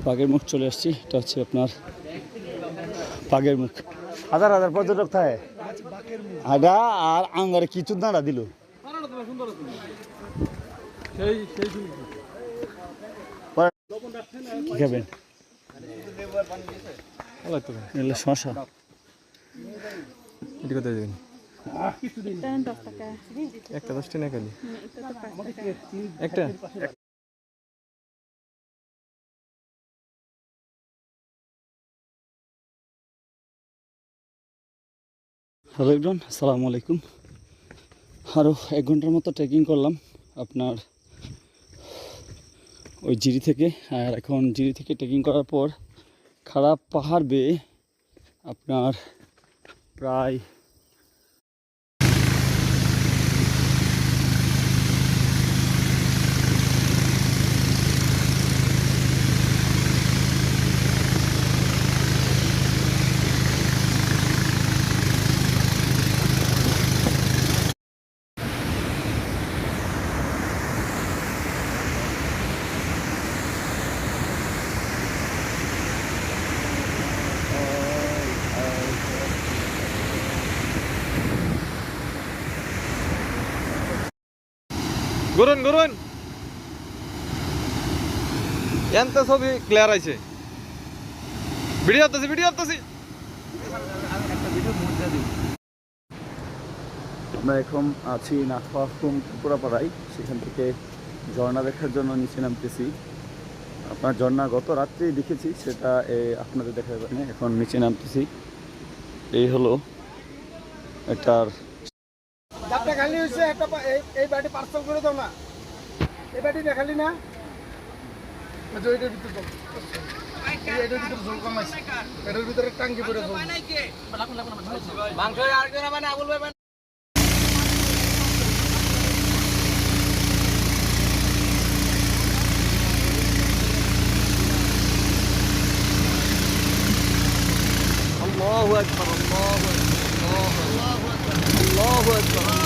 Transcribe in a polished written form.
বাঘের মুখ চলে আসছি। এটা হচ্ছে আপনার বাঘের মুখ। হাজার হাজার পর্যটক থাকে এটা আর আঙ্গারে কিছু দাঁড়া দিল খাবেন শশা একটা 10 টাকা খালি একটা হ্যালো এভরিওয়ান, আসসালামু আলাইকুম। আরও 1 ঘন্টার মতো ট্রেকিং করলাম আপনার ওই জিরি থেকে। আর এখন জিরি থেকে ট্রেকিং করার পর খারাপ পাহাড় বেয়ে আপনার প্রায় ঘুরুন ঘুরুন এত ছবি ক্লিয়ার আছে ভিডিও করতেছি আমরা এখন আছি নাথুয়াফুম ত্রিপুরাপাড়ায়। সেখান থেকে ঝর্ণা দেখার জন্য নিচে নামতেছি। আপনার ঝর্ণা গত রাত্রেই দেখেছি, সেটা আপনাদের দেখা যাবে না। এখন নিচে নামতেছি। এই হলো এটার খালি হয়েছে একটা এই বাড়ি পার্সেল করে দাও না। এই বাড়ি দেখালি না এটার ভিতরে এটার ভিতরে ঝোল কম আছে, এটার ভিতরে টাঙ্কি পড়ে মাংস আর কেউ মানে আবুল ভাই الله أكبر الله أكبر الله أكبر الله أكبر